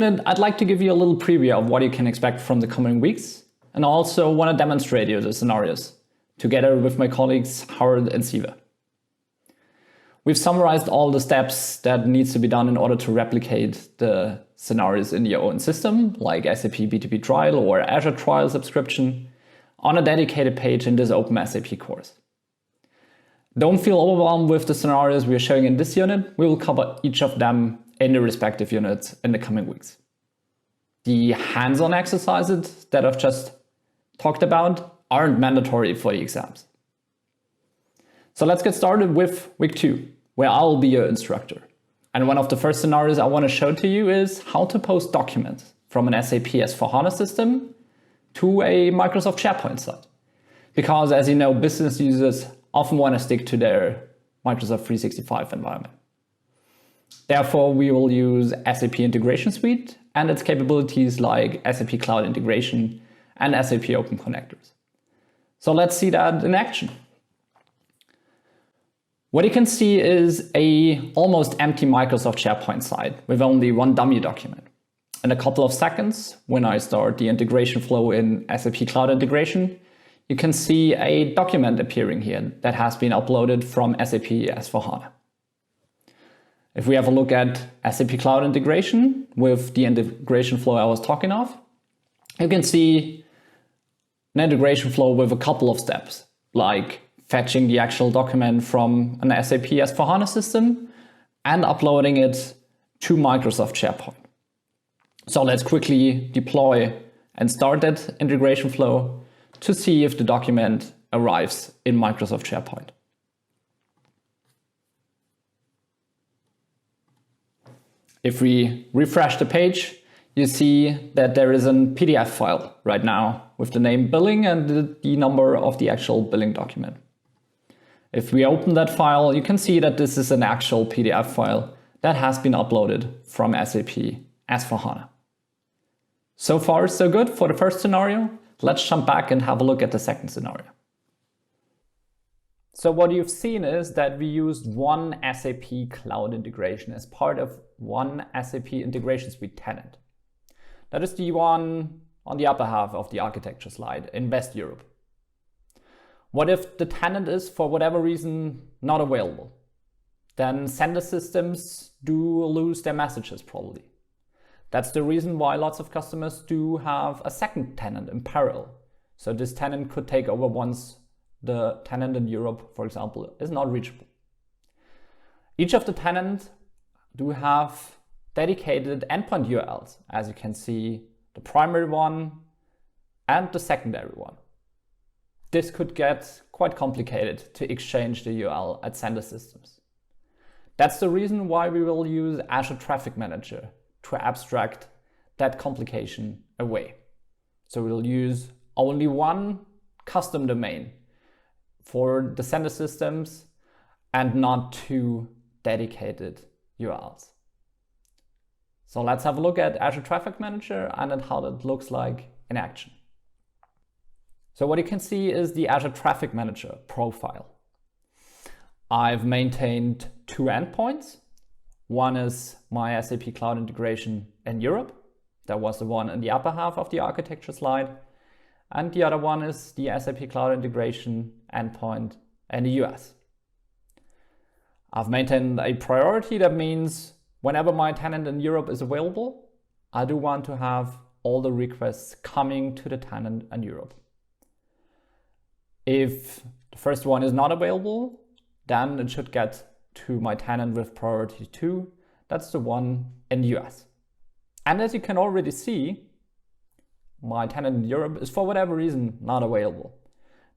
I'd like to give you a little preview of what you can expect from the coming weeks, and also want to demonstrate you the scenarios together with my colleagues Howard and Siva. We've summarized all the steps that needs to be done in order to replicate the scenarios in your own system, like SAP BTP trial or Azure trial subscription, on a dedicated page in this Open SAP course. Don't feel overwhelmed with the scenarios we are showing in this unit. We will cover each of them in the respective units in the coming weeks. The hands-on exercises that I've just talked about aren't mandatory for the exams. So let's get started with week 2, where I'll be your instructor. And one of the first scenarios I want to show to you is how to post documents from an SAP S/4HANA system to a Microsoft SharePoint site. Because as you know, business users often want to stick to their Microsoft 365 environment. Therefore, we will use SAP Integration Suite and its capabilities like SAP Cloud Integration and SAP Open Connectors. So let's see that in action. What you can see is a almost empty Microsoft SharePoint site with only one dummy document. In a couple of seconds, when I start the integration flow in SAP Cloud Integration, you can see a document appearing here that has been uploaded from SAP S/4HANA. If we have a look at SAP Cloud Integration with the integration flow I was talking of, you can see an integration flow with a couple of steps, like fetching the actual document from an SAP S/4HANA system and uploading it to Microsoft SharePoint. So let's quickly deploy and start that integration flow to see if the document arrives in Microsoft SharePoint. If we refresh the page, you see that there is a PDF file right now with the name billing and the number of the actual billing document. If we open that file, you can see that this is an actual PDF file that has been uploaded from SAP S/4HANA. So far, so good for the first scenario. Let's jump back and have a look at the second scenario. So what you've seen is that we used one SAP Cloud integration as part of one SAP Integration Suite tenant. That is the one on the upper half of the architecture slide in West Europe. What if the tenant is, for whatever reason, not available? Then sender systems do lose their messages probably. That's the reason why lots of customers do have a second tenant in parallel. So this tenant could take over once the tenant in Europe, for example, is not reachable. Each of the tenants do have dedicated endpoint URLs, as you can see, the primary one and the secondary one. This could get quite complicated to exchange the URL at sender systems. That's the reason why we will use Azure Traffic Manager to abstract that complication away. So we'll use only one custom domain for the sender systems and not two dedicated URLs. So let's have a look at Azure Traffic Manager and at how that looks like in action. So what you can see is the Azure Traffic Manager profile. I've maintained two endpoints. One is my SAP Cloud Integration in Europe. That was the one in the upper half of the architecture slide. And the other one is the SAP Cloud Integration endpoint in the US. I've maintained a priority. That means whenever my tenant in Europe is available, I do want to have all the requests coming to the tenant in Europe. If the first one is not available, then it should get to my tenant with priority 2. That's the one in the US. And as you can already see, my tenant in Europe is for whatever reason not available.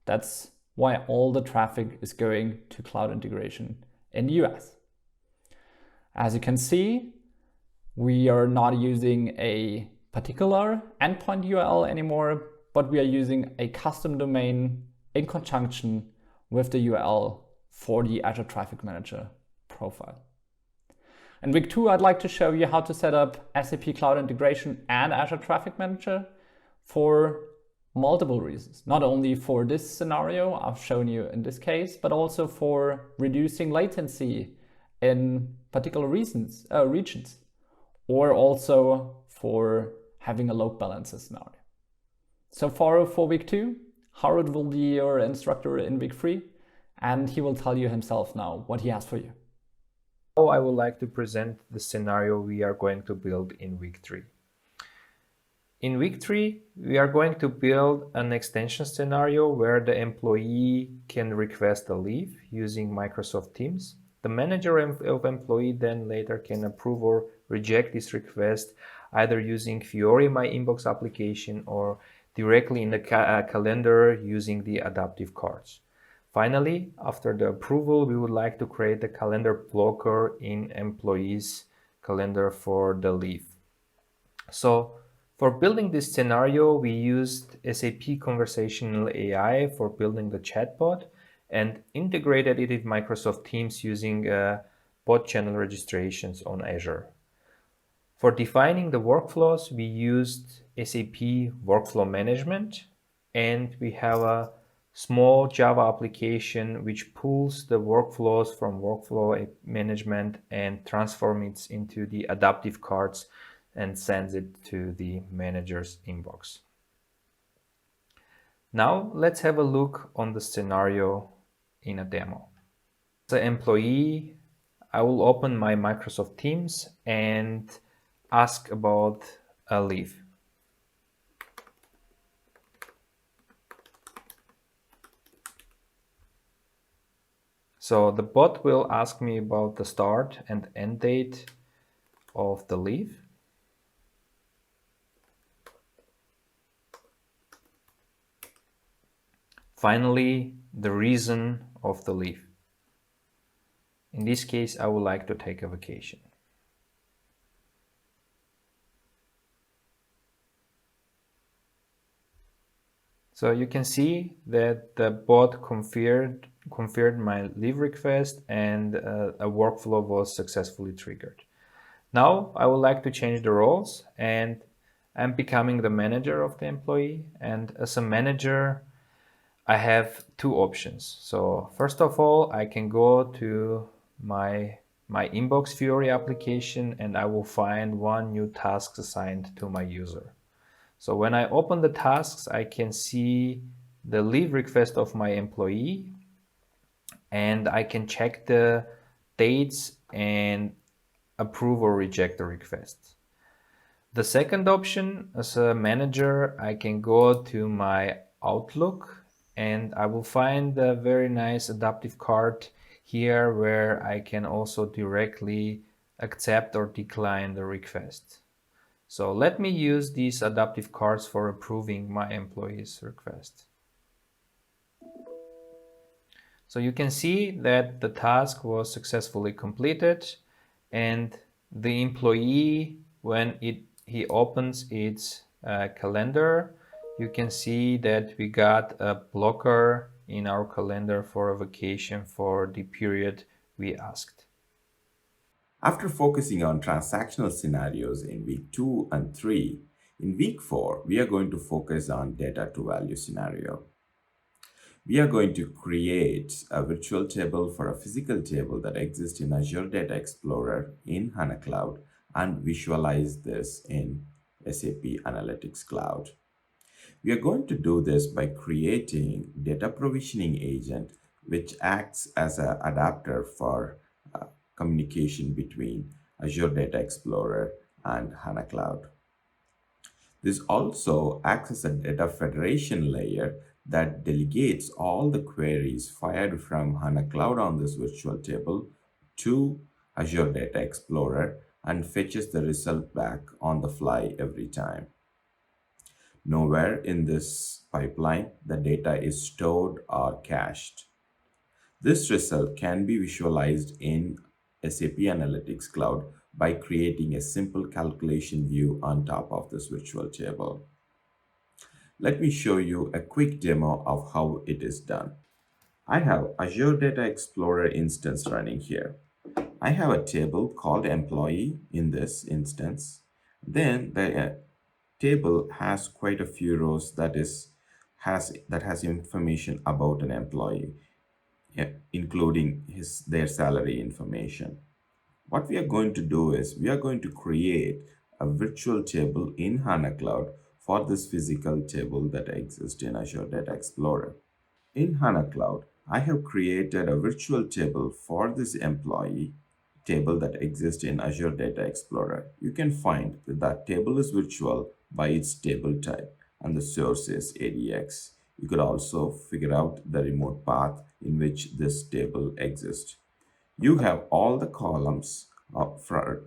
That's why all the traffic is going to cloud integration in the US. As you can see, we are not using a particular endpoint URL anymore, but we are using a custom domain in conjunction with the URL for the Azure Traffic Manager profile. In week 2, I'd like to show you how to set up SAP Cloud Integration and Azure Traffic Manager for multiple reasons. Not only for this scenario I've shown you in this case, but also for reducing latency in particular regions, or also for having a load balancer scenario. So for week 2, Harald will be your instructor in week 3, and he will tell you himself now what he has for you. Now I would like to present the scenario we are going to build in week 3. In week 3, we are going to build an extension scenario where the employee can request a leave using Microsoft Teams. The manager of employee then later can approve or reject this request either using Fiori My Inbox application or directly in the calendar using the adaptive cards. Finally, after the approval, we would like to create a calendar blocker in employee's calendar for the leave. So for building this scenario, we used SAP Conversational AI for building the chatbot and integrated it with Microsoft Teams using bot channel registrations on Azure. For defining the workflows, we used SAP Workflow Management, and we have a small Java application which pulls the workflows from workflow management and transforms it into the adaptive cards and sends it to the manager's inbox. Now let's have a look on the scenario in a demo. As an employee, I will open my Microsoft Teams and ask about a leave. So the bot will ask me about the start and end date of the leave. Finally, the reason of the leave. In this case, I would like to take a vacation. So you can see that the bot confirmed my leave request and a workflow was successfully triggered. Now I would like to change the roles and I'm becoming the manager of the employee. And as a manager, I have 2 options. So first of all, I can go to my Inbox Fiori application and I will find 1 new task assigned to my user. So when I open the tasks, I can see the leave request of my employee and I can check the dates and approve or reject the request. The second option, as a manager, I can go to my Outlook and I will find a very nice adaptive card here where I can also directly accept or decline the request. So let me use these adaptive cards for approving my employee's request. So you can see that the task was successfully completed and the employee, when he opens its calendar, you can see that we got a blocker in our calendar for a vacation for the period we asked. After focusing on transactional scenarios in week 2 and 3, in week 4, we are going to focus on data to value scenario. We are going to create a virtual table for a physical table that exists in Azure Data Explorer in HANA Cloud and visualize this in SAP Analytics Cloud. We are going to do this by creating data provisioning agent, which acts as an adapter for communication between Azure Data Explorer and HANA Cloud. This also acts as a data federation layer that delegates all the queries fired from HANA Cloud on this virtual table to Azure Data Explorer and fetches the result back on the fly every time. Nowhere in this pipeline the data is stored or cached. This result can be visualized in SAP Analytics Cloud by creating a simple calculation view on top of this virtual table. Let me show you a quick demo of how it is done. I have Azure Data Explorer instance running here. I have a table called employee in this instance. Then the table has quite a few rows that has information about an employee, including their salary information. What we are going to do is we are going to create a virtual table in HANA Cloud for this physical table that exists in Azure Data Explorer. In HANA Cloud, I have created a virtual table for this employee table that exists in Azure Data Explorer. You can find that that table is virtual by its table type and the source is ADX. You could also figure out the remote path in which this table exists. You have all the columns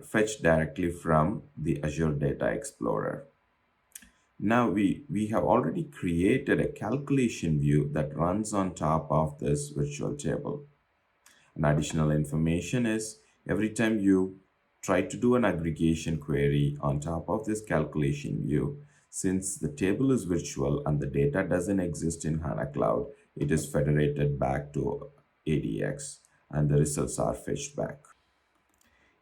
fetched directly from the Azure Data Explorer. Now we have already created a calculation view that runs on top of this virtual table. And additional information is every time you try to do an aggregation query on top of this calculation view, since the table is virtual and the data doesn't exist in HANA Cloud, it is federated back to ADX and the results are fetched back.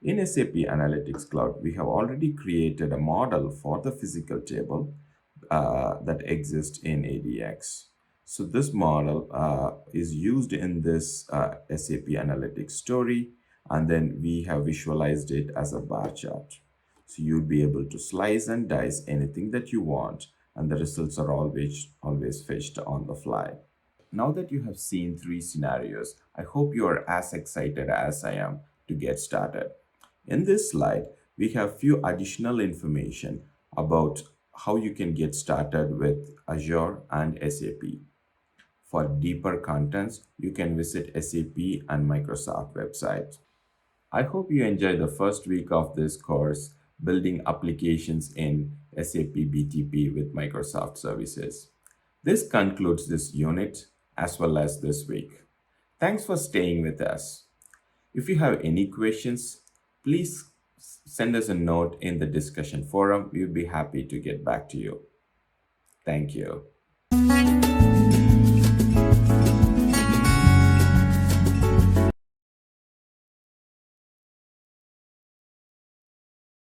In SAP Analytics Cloud, we have already created a model for the physical table that exists in ADX. So this model is used in this SAP Analytics story, and then we have visualized it as a bar chart. So you'll be able to slice and dice anything that you want, and the results are always fetched on the fly. Now that you have seen three scenarios, I hope you are as excited as I am to get started. In this slide, we have few additional information about how you can get started with Azure and SAP. For deeper contents, you can visit SAP and Microsoft websites. I hope you enjoy the first week of this course, Building Applications in SAP BTP with Microsoft Services. This concludes this unit as well as this week. Thanks for staying with us. If you have any questions, please send us a note in the discussion forum. We'll be happy to get back to you. Thank you.